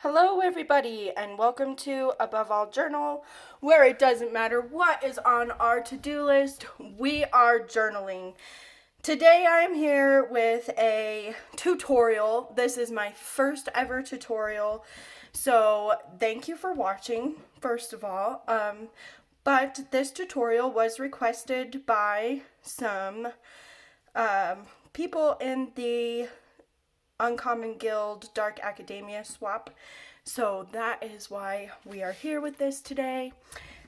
Hello everybody and welcome to Above All Journal, where it doesn't matter what is on our to-do list, we are journaling. Today I am here with a tutorial. This is my first ever tutorial, so thank you for watching, first of all. But this tutorial was requested by some people in the Uncommon Guild Dark Academia swap. So that is why we are here with this today.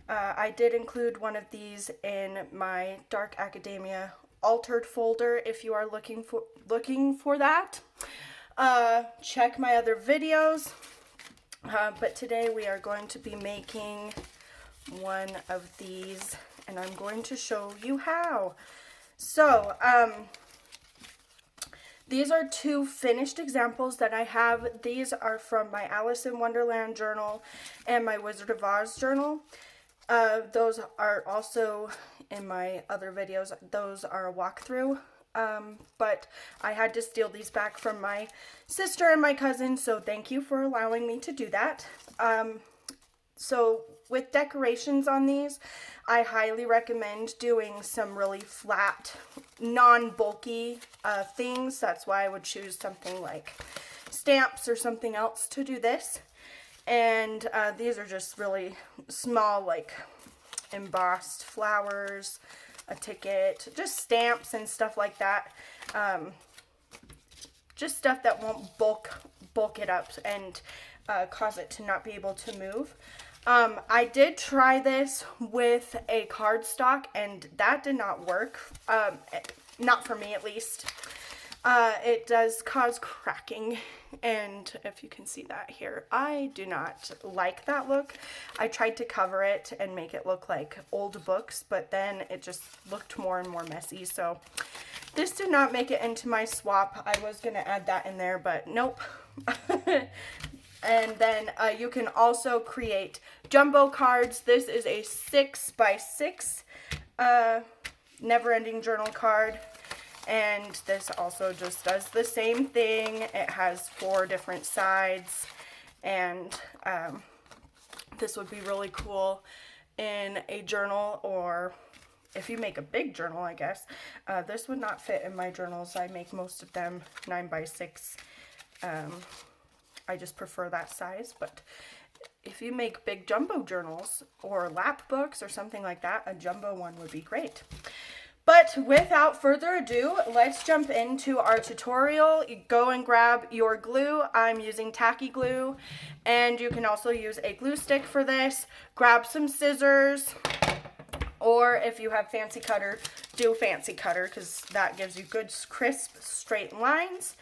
I did include one of these in my Dark Academia altered folder if you are looking for that. Check my other videos. But today we are going to be making one of these and I'm going to show you how. So, these are two finished examples that I have. These are from my Alice in Wonderland journal and my Wizard of Oz journal. Those are also in my other videos. Those are a walkthrough. But I had to steal these back from my sister and my cousin, so thank you for allowing me to do that. So with decorations on these, I highly recommend doing some really flat, non-bulky things. That's why I would choose something like stamps or something else to do this. And these are just really small, like embossed flowers, a ticket, just stamps and stuff like that. Just stuff that won't bulk it up and cause it to not be able to move. I did try this with a cardstock and that did not work, not for me at least. It does cause cracking, and if you can see that here, I do not like that look. I tried to cover it and make it look like old books, but then it just looked more and more messy, so this did not make it into my swap. I was going to add that in there, but nope. And then you can also create jumbo cards. This is a 6x6 Neverending journal card. And this also just does the same thing. It has 4 different sides. And this would be really cool in a journal, or if you make a big journal, I guess. This would not fit in my journals. I make most of them 9x6. I just prefer that size, but if you make big jumbo journals or lap books or something like that, a jumbo one would be great. But without further ado, let's jump into our tutorial. You go and grab your glue. I'm using tacky glue, and you can also use a glue stick for this. Grab some scissors, or if you have fancy cutter, do fancy cutter, because that gives you good crisp straight lines.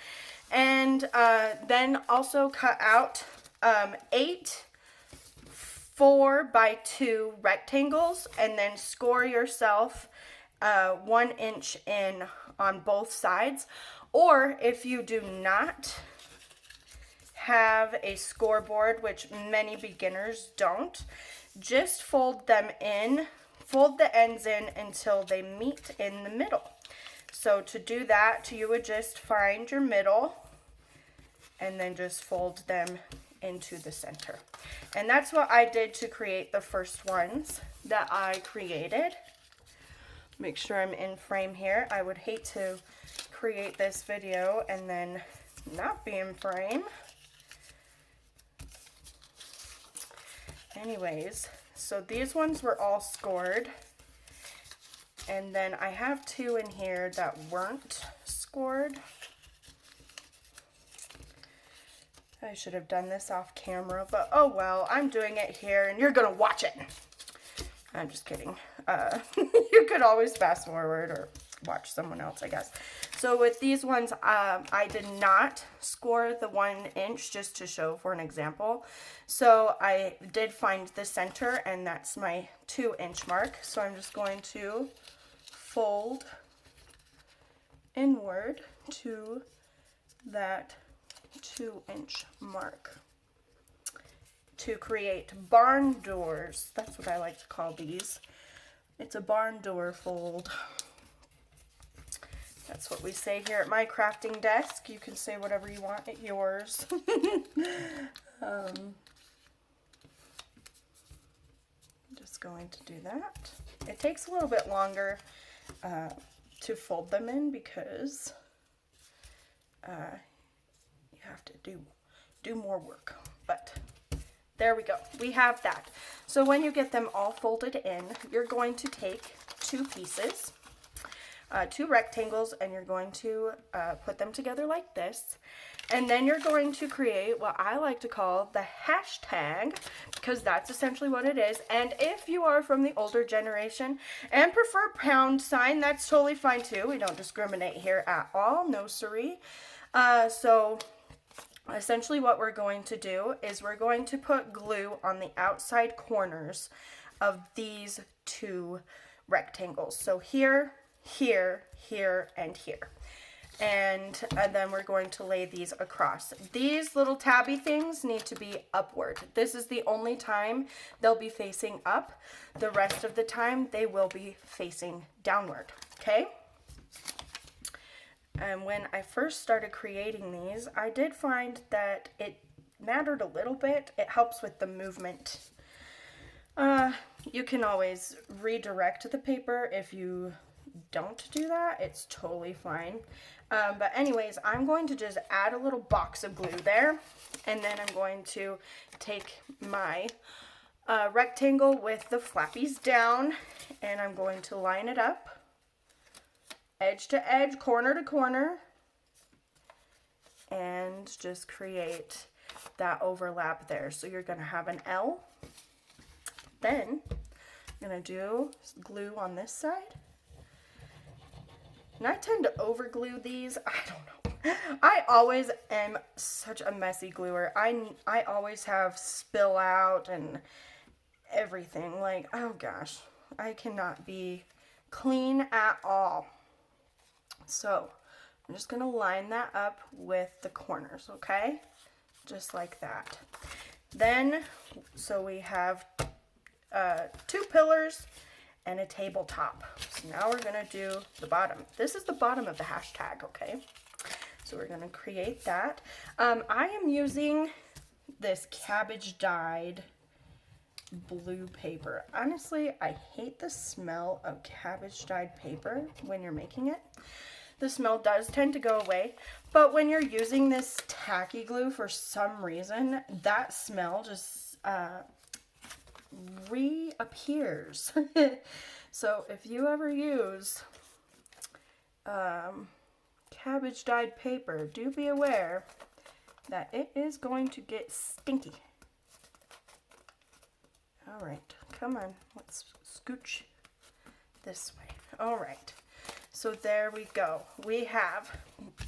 And then also cut out 8 4x2 rectangles, and then score yourself 1 inch in on both sides. Or if you do not have a scoreboard, which many beginners don't, just fold them in, fold the ends in until they meet in the middle. So to do that, you would just find your middle and then just fold them into the center. And that's what I did to create the first ones that I created. Make sure I'm in frame here. I would hate to create this video and then not be in frame. Anyways, so these ones were all scored. And then I have 2 in here that weren't scored. I should have done this off camera, but oh well, I'm doing it here and you're gonna watch it. I'm just kidding. You could always fast forward or watch someone else, I guess. So with these ones, I did not score the 1 inch just to show for an example. So I did find the center, and that's my 2 inch mark. So I'm just going to fold inward to that 2 inch mark to create barn doors. That's what I like to call these. It's a barn door fold. That's what we say here at my crafting desk. You can say whatever you want at yours. I'm just going to do that. It takes a little bit longer to fold them in because you have to do more work, but there we go. We have that. So when you get them all folded in, you're going to take two pieces, two rectangles, and you're going to put them together like this. And then you're going to create what I like to call the hashtag, because that's essentially what it is. And if you are from the older generation and prefer pound sign, that's totally fine too. We don't discriminate here at all. No siree. So essentially what we're going to do is we're going to put glue on the outside corners of these two rectangles. So here, here, here, and here. And then we're going to lay these across. These little tabby things need to be upward. This is the only time they'll be facing up. The rest of the time they will be facing downward, okay? And when I first started creating these, I did find that it mattered a little bit. It helps with the movement. You can always redirect the paper if you don't do that. It's totally fine. But anyways, I'm going to just add a little box of glue there, and then I'm going to take my rectangle with the flappies down, and I'm going to line it up, edge to edge, corner to corner, and just create that overlap there. So you're going to have an L. Then I'm going to do glue on this side. And I tend to over glue these. I don't know. I always am such a messy gluer. I always have spill out and everything. Like, oh gosh, I cannot be clean at all. So I'm just going to line that up with the corners, okay? Just like that. Then, so we have two pillars and a tabletop. So now we're going to do the bottom. This is the bottom of the hashtag, okay? So we're going to create that. I am using this cabbage dyed blue paper. Honestly, I hate the smell of cabbage dyed paper when you're making it. The smell does tend to go away, but when you're using this tacky glue, for some reason, that smell just reappears. So if you ever use cabbage dyed paper, do be aware that it is going to get stinky. All right, come on, let's scooch this way. All right, so there we go. We have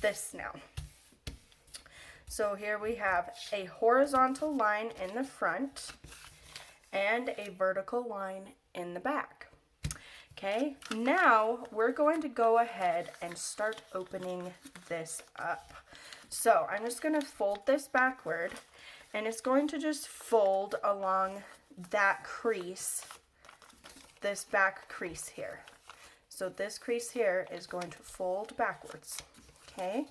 this now. So here we have a horizontal line in the front and a vertical line in the back. Okay, now we're going to go ahead and start opening this up. So I'm just going to fold this backward, and it's going to just fold along that crease, this back crease here. So this crease here is going to fold backwards, okay?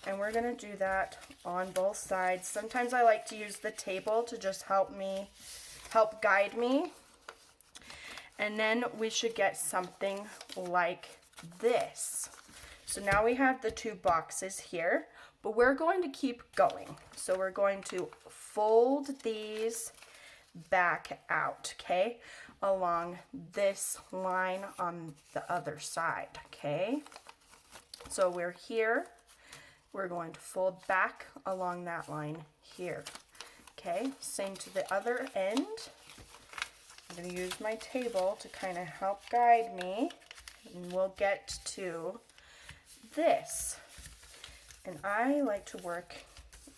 And we're going to do that on both sides. Sometimes I like to use the table to just help guide me. And then we should get something like this. So now we have the two boxes here, but we're going to keep going. So we're going to fold these back out, okay, along this line on the other side, okay? So we're here. We're going to fold back along that line here, okay? Same to the other end. I'm going to use my table to kind of help guide me, and we'll get to this. And I like to work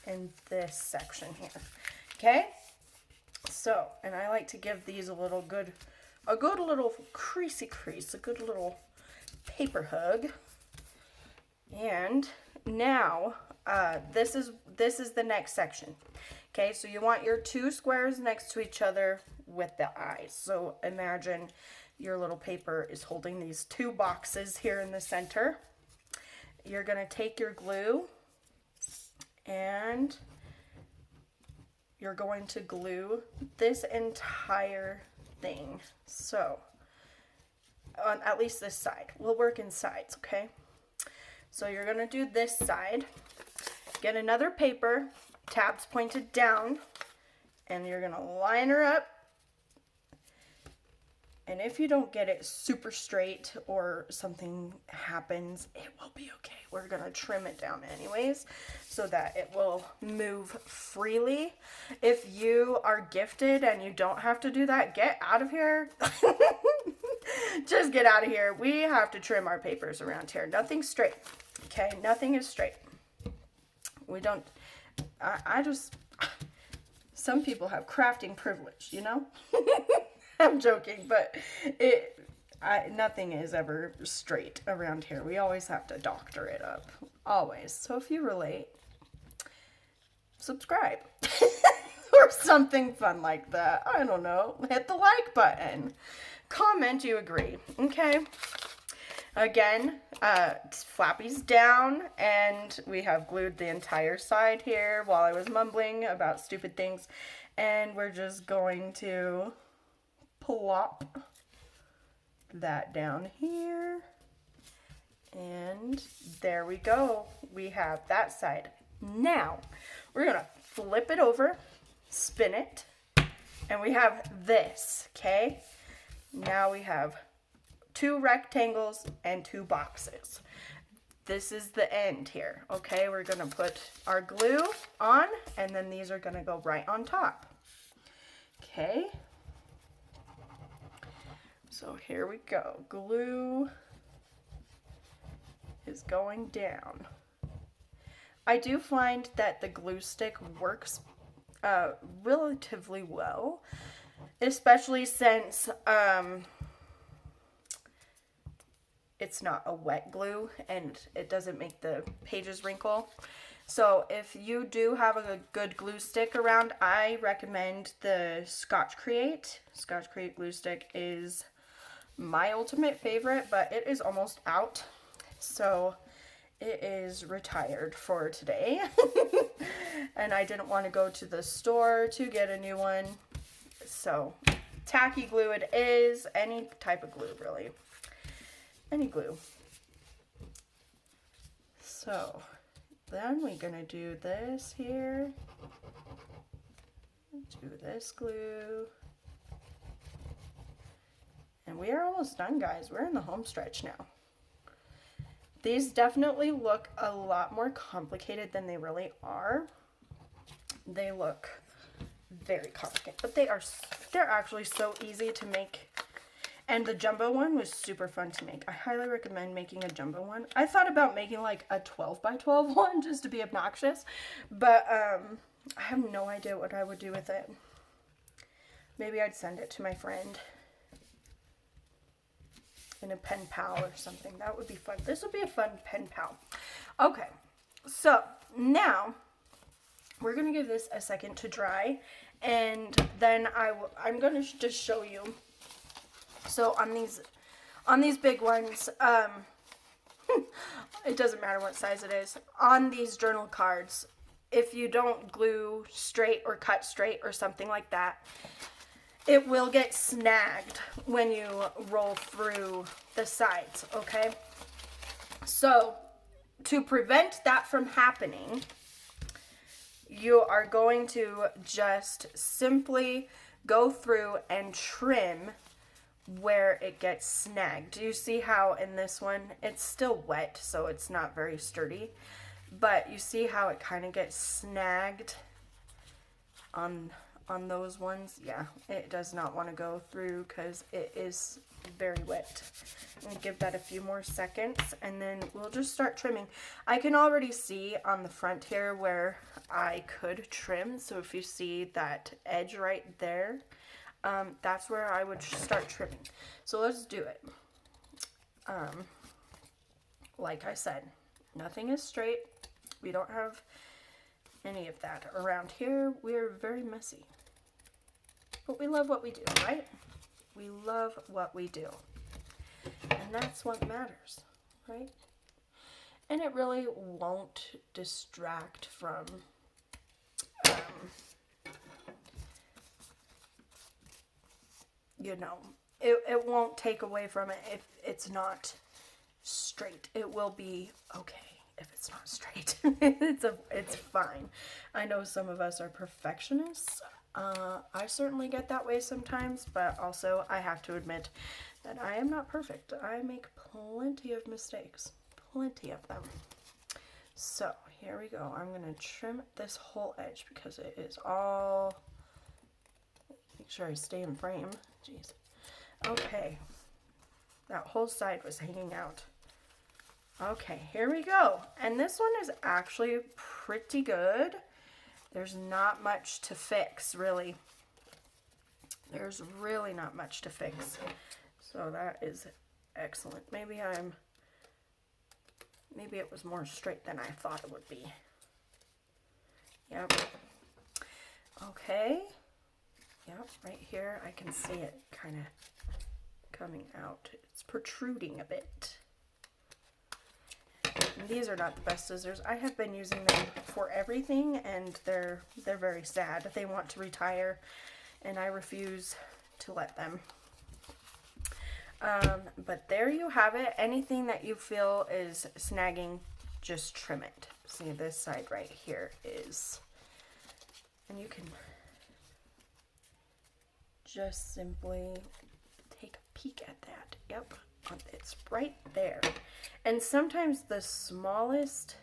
in this section here, okay? So, and I like to give these a good little creasy crease, a good little paper hug. And now, this is the next section. Okay, so you want your two squares next to each other with the eyes. So imagine your little paper is holding these two boxes here in the center. You're going to take your glue and you're going to glue this entire thing. So, on at least this side. We'll work in sides, okay? So you're going to do this side. Get another paper, tabs pointed down, and you're going to line her up. And if you don't get it super straight or something happens, it will be okay. We're going to trim it down anyways so that it will move freely. If you are gifted and you don't have to do that, get out of here. Just get out of here. We have to trim our papers around here. Nothing's straight. Okay? Nothing is straight. We don't... I just... Some people have crafting privilege, you know? I'm joking, but nothing is ever straight around here. We always have to doctor it up. Always. So if you relate, subscribe. Or something fun like that. I don't know. Hit the like button. Comment you agree. Okay? Again, Flappy's down, and we have glued the entire side here while I was mumbling about stupid things. And we're just going to plop that down here, and there we go. We have that side. Now we're gonna flip it over, spin it, and we have this. Okay, now we have 2 rectangles and 2 boxes. This is the end here. Okay, we're gonna put our glue on, and then these are gonna go right on top. Okay, so here we go. Glue is going down. I do find that the glue stick works relatively well, especially since it's not a wet glue and it doesn't make the pages wrinkle. So if you do have a good glue stick around, I recommend the Scotch Create. Scotch Create glue stick is my ultimate favorite, but it is almost out, so it is retired for today. And I didn't want to go to the store to get a new one, so tacky glue it is. Any type of glue, really, any glue. So then we're gonna do this here, do this glue. And we are almost done, guys. We're in the home stretch now. These definitely look a lot more complicated than they really are. They look very complicated, but they're actually so easy to make. And the jumbo one was super fun to make. I highly recommend making a jumbo one. I thought about making like a 12 by 12 one just to be obnoxious, but I have no idea what I would do with it. Maybe I'd send it to my friend in a pen pal or something. That would be fun. This would be a fun pen pal. Okay, so now we're gonna give this a second to dry, and then I'm gonna just show you. So on these big ones, it doesn't matter what size it is. On these journal cards, if you don't glue straight or cut straight or something like that, it will get snagged when you roll through the sides, okay? So to prevent that from happening, you are going to just simply go through and trim where it gets snagged. Do you see how in this one, it's still wet, so it's not very sturdy, but you see how it kind of gets snagged on those ones? Yeah, it does not want to go through because it is very wet. I'm going to give that a few more seconds, and then we'll just start trimming. I can already see on the front here where I could trim, so if you see that edge right there, that's where I would start trimming. So let's do it. Like I said, nothing is straight. We don't have any of that around here. We're very messy. But we love what we do, right? We love what we do. And that's what matters, right? And it really won't distract from you know, it won't take away from it if it's not straight. It will be okay if it's not straight. It's fine. I know some of us are perfectionists. I certainly get that way sometimes, but also I have to admit that I am not perfect. I make plenty of mistakes. Plenty of them. So here we go. I'm going to trim this whole edge because it is all... Make sure I stay in frame. Jeez. Okay. That whole side was hanging out. Okay, here we go. And this one is actually pretty good. There's not much to fix, really. There's really not much to fix. So that is excellent. Maybe it was more straight than I thought it would be. Yep. Okay. Yep, right here I can see it kind of coming out. It's protruding a bit. And these are not the best scissors. I have been using them for everything, and they're very sad. They want to retire, and I refuse to let them. But there you have it. Anything that you feel is snagging, just trim it. See, this side right here is, and you can just simply take a peek at that. Yep, it's right there. And sometimes the smallest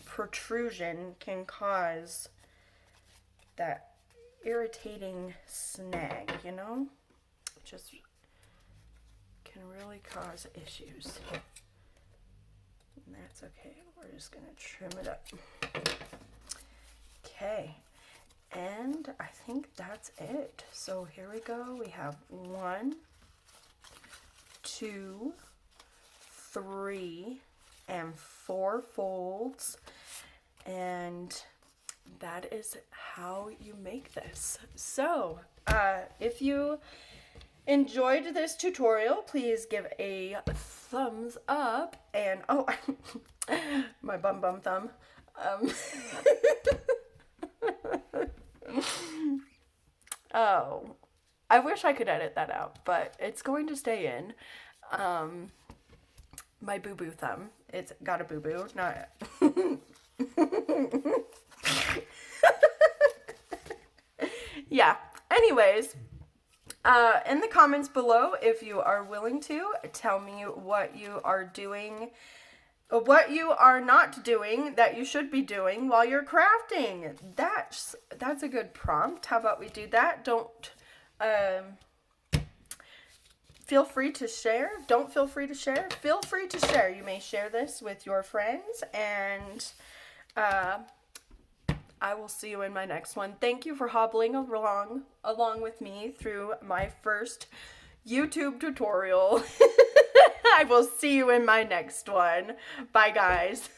protrusion can cause that irritating snag, you know? Just can really cause issues. And that's okay. We're just going to trim it up. Okay. And I think that's it. So here we go. We have 1, 2, 3, and 4 folds. And that is how you make this. So, if you enjoyed this tutorial, please give a thumbs up. And, oh, my bum thumb. Oh, I wish I could edit that out, but it's going to stay in. My boo-boo thumb. It's got a boo-boo, not... Yeah, anyways, in the comments below, if you are willing to, tell me what you are doing, what you are not doing that you should be doing while you're crafting. That's a good prompt. How about we do that? Don't feel free to share. Don't feel free to share. Feel free to share. You may share this with your friends, and I will see you in my next one. Thank you for hobbling along with me through my first YouTube tutorial. I will see you in my next one. Bye, guys.